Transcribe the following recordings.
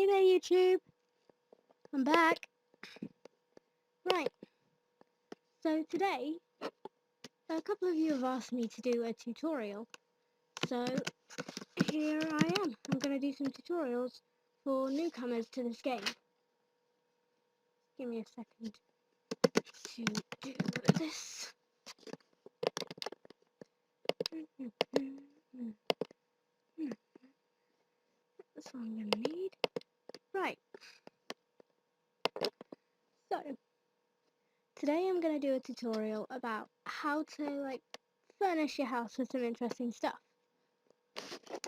Hey there YouTube, I'm back. Right, so today a couple of you have asked me to do a tutorial, so here I am. I'm going to do some tutorials for newcomers to this game. Give me a second to do this. That's what I'm going to need. Right, so today I'm going to do a tutorial about how to furnish your house with some interesting stuff.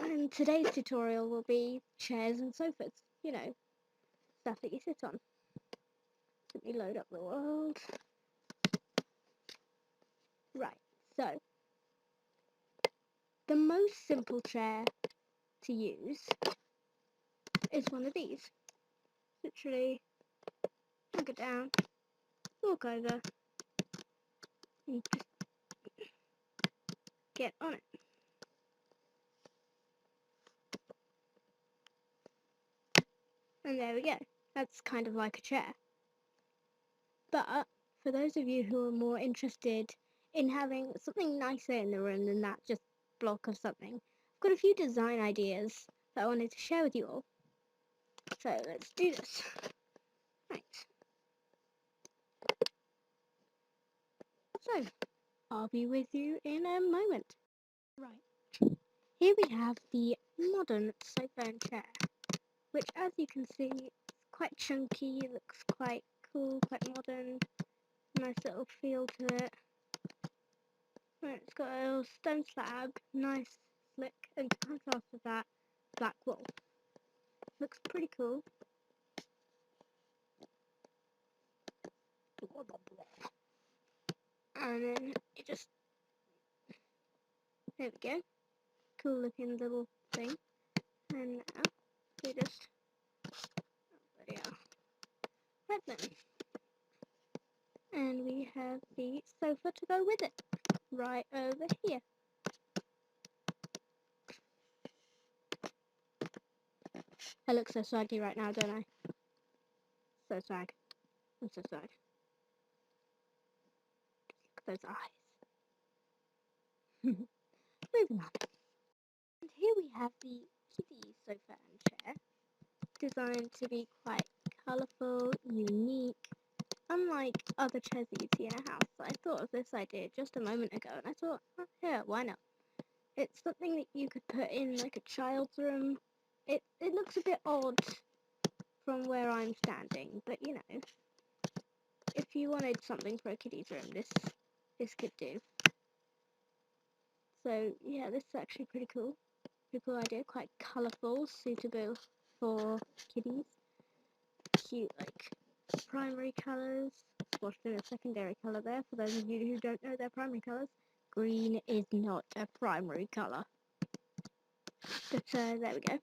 And today's tutorial will be chairs and sofas, you know, stuff that you sit on. Let me load up the world. Right, so the most simple chair to use is one of these. Literally, knock it down, walk over, and just get on it. And there we go. That's kind of like a chair. But for those of you who are more interested in having something nicer in the room than that just block of something, I've got a few design ideas that I wanted to share with you all. So let's do this. Right. So, I'll be with you in a moment. Right. Here we have the modern sofa and chair, which as you can see is quite chunky, looks quite cool, quite modern, nice little feel to it. Right, it's got a little stone slab, nice, slick, and to contrast with that, black wool. Looks pretty cool. And then it just, there we go, cool looking little thing. And now we just, oh bloody hell, right then. And we have the sofa to go with it, right over here. I look so swaggy right now, don't I? So swag. I'm so swag. Look at those eyes. Moving on. And here we have the kiddie sofa and chair, designed to be quite colourful, unique, unlike other chairs that you'd see in a house. I thought of this idea just a moment ago, and I thought, oh, yeah, why not? It's something that you could put in like a child's room. It looks a bit odd from where I'm standing, but you know, if you wanted something for a kiddie's room, this could do. So yeah, this is actually pretty cool. Pretty cool idea, quite colourful, suitable for kiddies. Cute, like primary colours. Washed in a secondary colour there. For those of you who don't know their primary colours, green is not a primary colour. But there we go.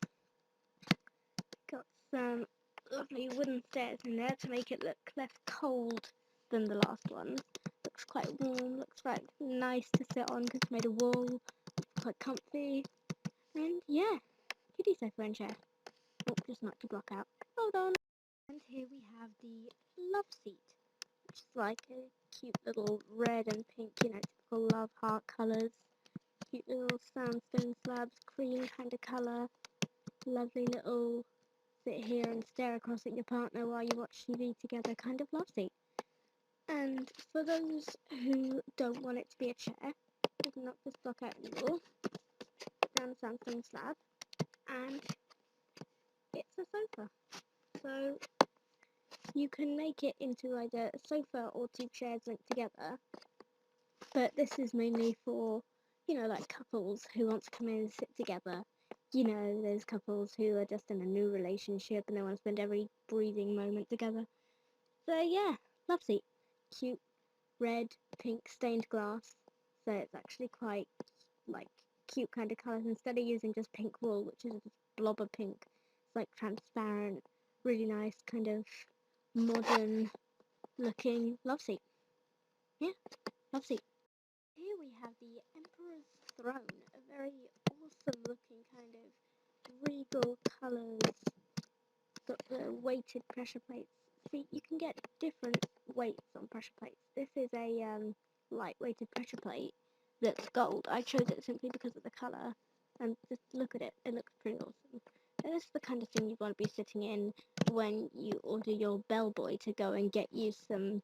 Got some lovely wooden stairs in there to make it look less cold than the last one. Looks quite warm, looks quite nice to sit on because it's made of wool, quite comfy. And yeah, kiddie sofa and chair. Oh, just not to block out. Hold on. And here we have the love seat, which is like a cute little red and pink, you know, typical love heart colours. Cute little sandstone slabs, cream kind of colour. Lovely little sit here and stare across at your partner while you watch TV together kind of love seat. And for those who don't want it to be a chair, you can knock this block out anymore, down the sandstone slab, and it's a sofa. So you can make it into either a sofa or two chairs linked together, but this is mainly for, you know, like couples who want to come in and sit together. You know, those couples who are just in a new relationship and they want to spend every breathing moment together. So yeah, love seat. Cute red, pink stained glass. So it's actually quite like cute kind of colours instead of using just pink wool, which is just blob of pink. It's like transparent, really nice kind of modern looking love seat. Yeah, love seat. Here we have the Emperor's Throne, a very awesome looking kind of regal colours the weighted pressure plates. See, you can get different weights on pressure plates. This is a light weighted pressure plate that's gold. I chose it simply because of the colour, and just look at it, it looks pretty awesome. And this is the kind of thing you want to be sitting in when you order your bellboy to go and get you some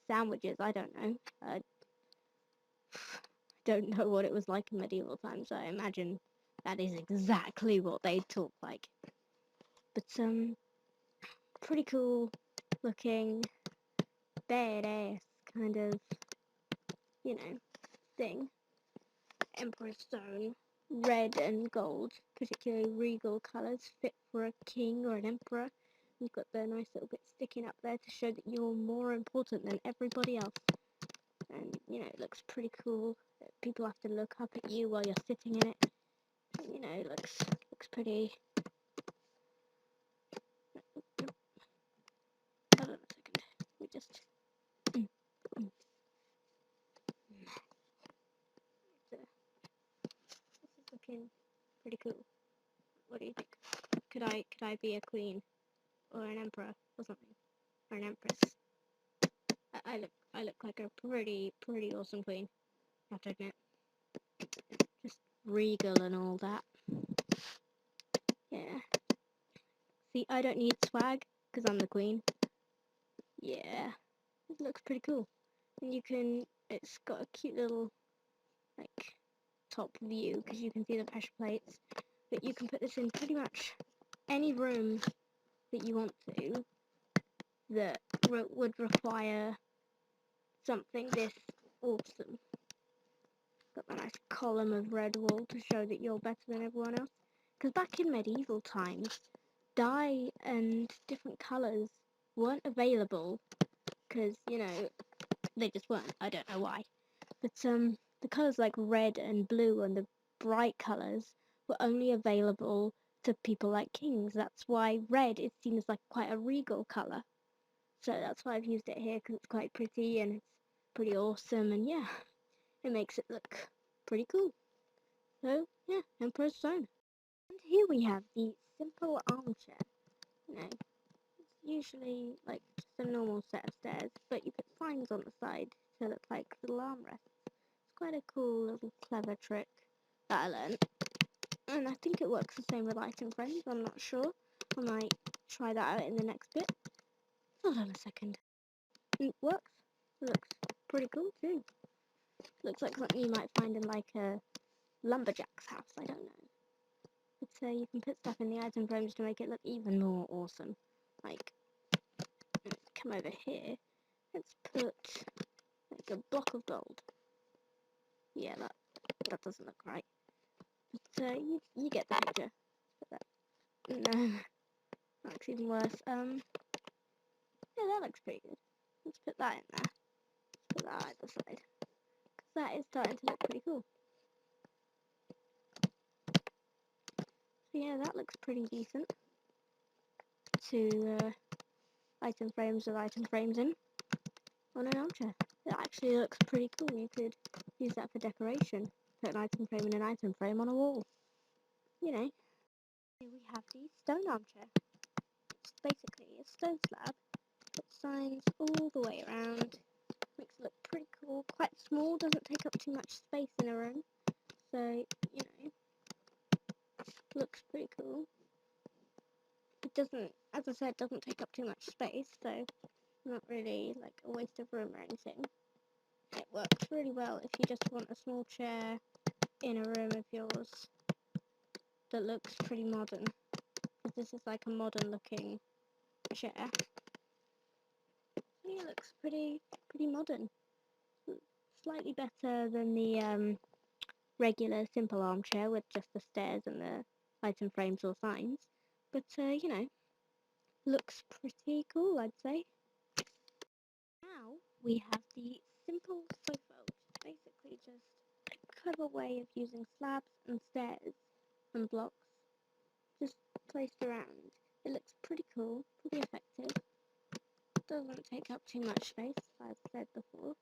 sandwiches. I don't know. I don't know what it was like in medieval times. I imagine that is exactly what they talk like. But pretty cool looking, badass kind of, you know, thing. Emperor's Stone, red and gold, particularly regal colours, fit for a king or an emperor. You've got the nice little bit sticking up there to show that you're more important than everybody else. And, you know, it looks pretty cool. People have to look up at you while you're sitting in it. And, you know, it looks pretty. Hold on a second. Let me just. This is looking pretty cool. What do you think? Could I be a queen or an emperor or something, or an empress? I look like a pretty awesome queen. I have to admit, just regal and all that. Yeah. See, I don't need swag because I'm the queen. Yeah, it looks pretty cool. And you can. It's got a cute little like top view because you can see the pressure plates. But you can put this in pretty much any room that you want to that would require something this awesome. Got the nice column of red wool to show that you're better than everyone else. Because back in medieval times, dye and different colours weren't available because, you know, they just weren't. I don't know why. But the colours like red and blue and the bright colours were only available to people like kings. That's why red is seen as like quite a regal colour. So that's why I've used it here because it's quite pretty and it's pretty awesome, and yeah, it makes it look pretty cool. So yeah, Emperor's Stone. And here we have the simple armchair. You know, it's usually like just a normal set of stairs, but you put signs on the side to look like little armrests. It's quite a cool little clever trick that I learned. And I think it works the same with item frames, I'm not sure. I might try that out in the next bit. Hold on a second. It works. It looks pretty cool too. Looks like something you might find in like a lumberjack's house, I don't know. But you can put stuff in the item frames to make it look even more awesome. Like, let's come over here. Let's put like a block of gold. Yeah, that doesn't look right. But you get the picture. Put that. No, that looks even worse. Yeah, that looks pretty good. Let's put that in there. Let's put that either side. Because that is starting to look pretty cool. So yeah, that looks pretty decent. To item frames with item frames in on an armchair. It actually looks pretty cool. You could use that for decoration. Put an item frame in an item frame on a wall. You know. Here we have the stone armchair. It's basically a stone slab that signs all the way around. Makes it look pretty cool. Quite small, doesn't take up too much space in a room. So, you know, looks pretty cool. It doesn't, as I said, doesn't take up too much space, so not really like a waste of room or anything. It works really well if you just want a small chair in a room of yours that looks pretty modern. Because this is like a modern looking chair. It looks pretty modern. Slightly better than the regular simple armchair with just the stairs and the item frames or signs. But you know, looks pretty cool, I'd say. Now we have the simple sofa, which is basically just a clever way of using slabs and stairs and blocks just placed around. It looks pretty cool, pretty effective. Doesn't take up too much space, as I've said before.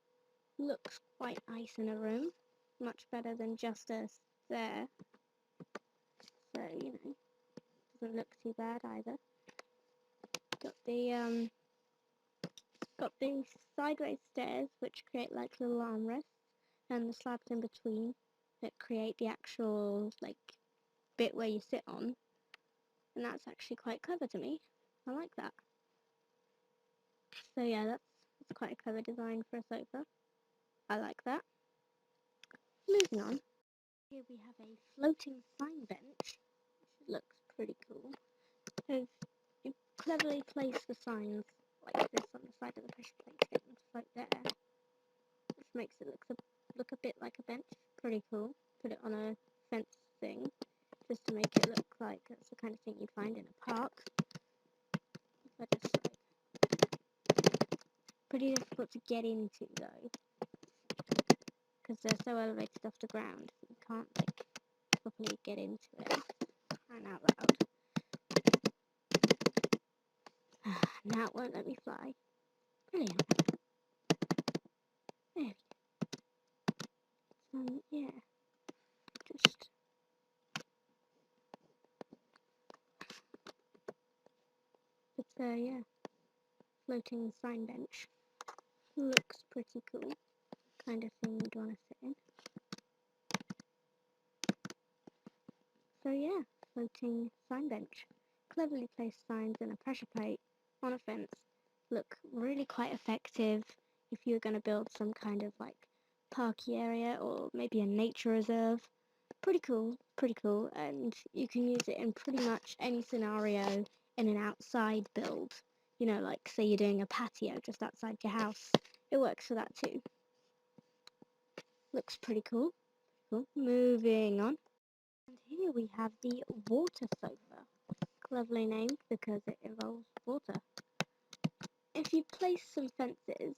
Looks quite nice in a room. Much better than just a stair. So, you know, doesn't look too bad either. got the sideways stairs which create like little armrests, and the slabs in between that create the actual like bit where you sit on, and that's actually quite clever to me. I like that. So yeah, that's quite a clever design for a sofa. I like that. Moving on. Here we have a floating sign bench, which looks pretty cool. So you cleverly place the signs like this on the side of the pressure plate to get them to float there, which makes it look a bit like a bench. Pretty cool. Put it on a fence thing, just to make it look like it's the kind of thing you'd find in a park. But it's pretty difficult to get into though, because they're so elevated off the ground. You can't like properly get into it. Crying out loud. Now it won't let me fly. Brilliant. There we go. Yeah. Just yeah. Floating sign bench. Looks pretty cool. Kind of thing you'd want to sit in. So yeah, floating sign bench. Cleverly placed signs in a pressure plate on a fence look really quite effective if you're going to build some kind of like parky area or maybe a nature reserve. Pretty cool, and you can use it in pretty much any scenario in an outside build. You know, like say you're doing a patio just outside your house. It works for that too. Looks pretty cool. Cool. Moving on. And here we have the water sofa. Cleverly named because it involves water. If you place some fences,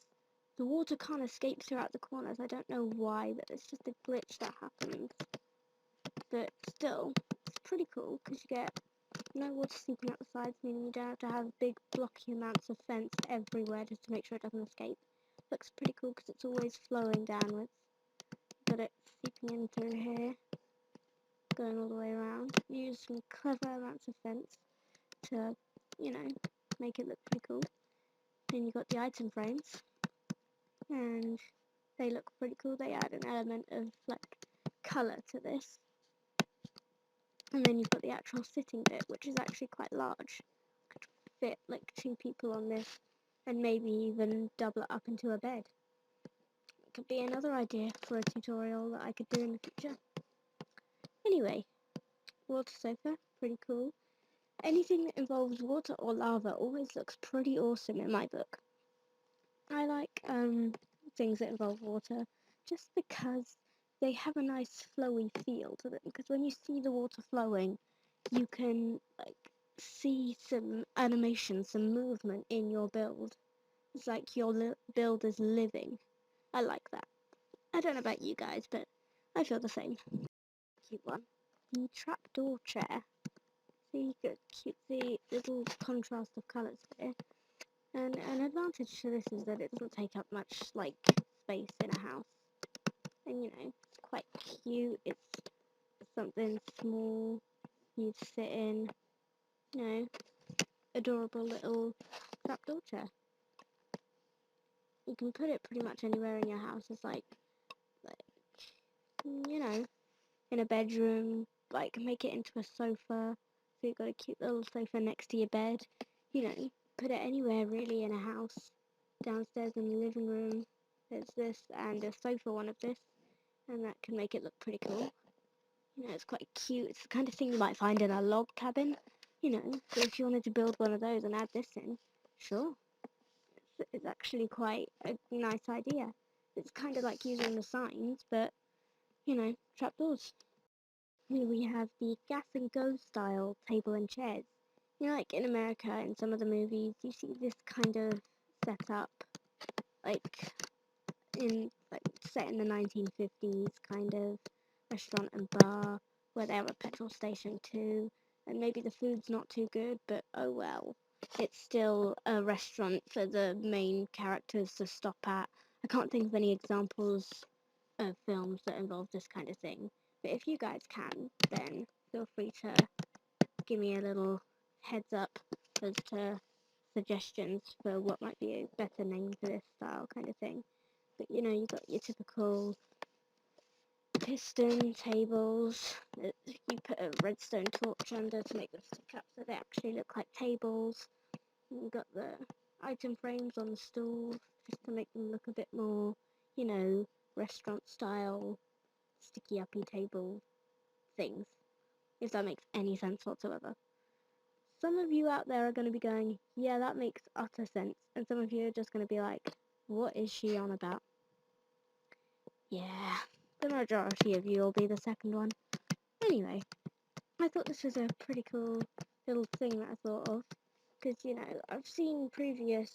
the water can't escape throughout the corners. I don't know why, but it's just a glitch that happens. But still, it's pretty cool because you get no water seeping out the sides, meaning you don't have to have big blocky amounts of fence everywhere just to make sure it doesn't escape. Looks pretty cool because it's always flowing downwards. Got it seeping in through here, going all the way around. Use some clever amounts of fence to, you know, make it look pretty cool. Then you've got the item frames, and they look pretty cool. They add an element of like colour to this. And then you've got the actual sitting bit, which is actually quite large. Could fit like 2 people on this, and maybe even double it up into a bed. It could be another idea for a tutorial that I could do in the future. Anyway, water sofa, pretty cool. Anything that involves water or lava always looks pretty awesome in my book. I like things that involve water just because they have a nice flowy feel to them, because when you see the water flowing you can like see some animation, some movement in your build. It's like your build is living. I like that. I don't know about you guys, but I feel the same. Cute one. The trapdoor chair. See, you get cutesy little contrast of colours here. And an advantage to this is that it doesn't take up much like space in a house. And you know, it's quite cute. It's something small you'd sit in. You know, adorable little trapdoor chair. You can put it pretty much anywhere in your house. It's like you know, in a bedroom. Like make it into a sofa. So you've got a cute little sofa next to your bed. You know, put it anywhere really in a house. Downstairs in the living room, there's this, and a sofa one of this, and that can make it look pretty cool. You know, it's quite cute. It's the kind of thing you might find in a log cabin. You know, so if you wanted to build one of those and add this in, sure. It's actually quite a nice idea. It's kind of like using the signs, but, you know, trapdoors. Here we have the gas and go style table and chairs. You know, like in America, in some of the movies, you see this kind of setup, like in like set in the 1950s kind of restaurant and bar where they have a petrol station too, and maybe the food's not too good, but oh well, it's still a restaurant for the main characters to stop at. I can't think of any examples of films that involve this kind of thing, but if you guys can, then feel free to give me a little heads up as to suggestions for what might be a better name for this style kind of thing. But you know, you got your typical piston tables. You put a redstone torch under to make them stick up so they actually look like tables. You got the item frames on the stools just to make them look a bit more, you know, restaurant style, sticky uppy table things, if that makes any sense whatsoever. Some of you out there are going to be going, yeah, that makes utter sense, and some of you are just going to be like, what is she on about? Yeah, the majority of you will be the second one. Anyway, I thought this was a pretty cool little thing that I thought of, because, you know, I've seen previous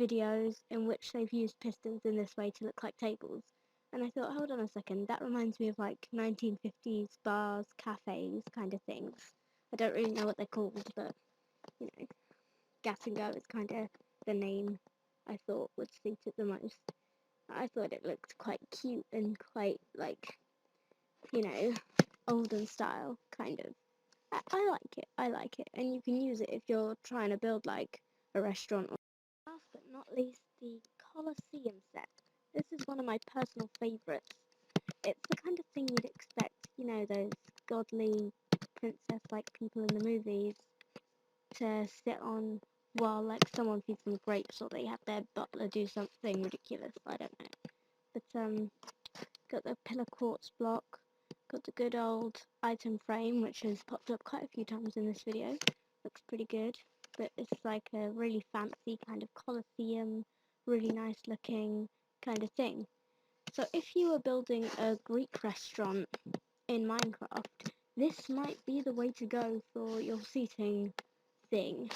videos in which they've used pistons in this way to look like tables, and I thought, hold on a second, that reminds me of like 1950s bars, cafes kind of things. I don't really know what they're called, but, you know, Gas and Go is kind of the name I thought would suit it the most. I thought it looked quite cute and quite, like, you know, olden style, kind of. I like it, and you can use it if you're trying to build, like, a restaurant. Last but not least, the Colosseum set. This is one of my personal favourites. It's the kind of thing you'd expect, you know, those godly princess-like people in the movies to sit on while, like, someone feeds them grapes or they have their butler do something ridiculous. I don't know. But, got the pillar quartz block, got the good old item frame, which has popped up quite a few times in this video. Looks pretty good, but it's like a really fancy kind of Colosseum, really nice looking kind of thing. So if you were building a Greek restaurant in Minecraft, this might be the way to go for your seating thing.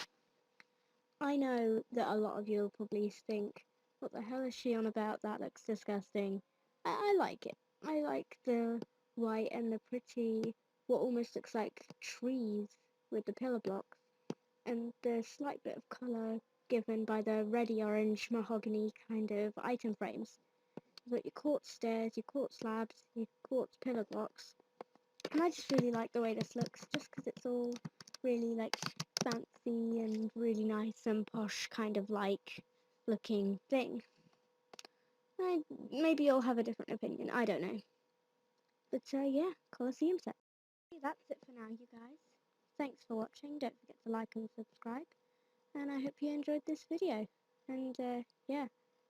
I know that a lot of you will probably think, what the hell is she on about? That looks disgusting. I like it. I like the white and the pretty, what almost looks like trees with the pillar blocks, and the slight bit of colour given by the reddy orange mahogany kind of item frames. You've got your quartz stairs, your quartz slabs, your quartz pillar blocks, and I just really like the way this looks, just because it's all really like fancy and really nice and posh kind of like looking thing. Maybe you'll have a different opinion, I don't know. But yeah, Colosseum set. Okay, that's it for now, you guys. Thanks for watching, don't forget to like and subscribe, and I hope you enjoyed this video. And yeah,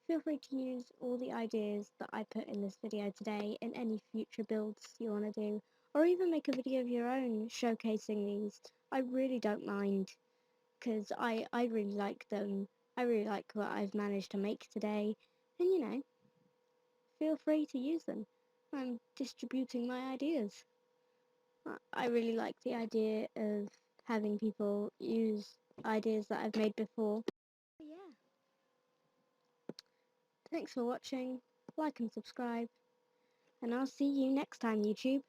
feel free to use all the ideas that I put in this video today in any future builds you want to do, or even make a video of your own showcasing these. I really don't mind, because I really like them. I really like what I've managed to make today, and you know, feel free to use them. I'm distributing my ideas. I really like the idea of having people use ideas that I've made before. Yeah. Thanks for watching, like and subscribe, and I'll see you next time, YouTube.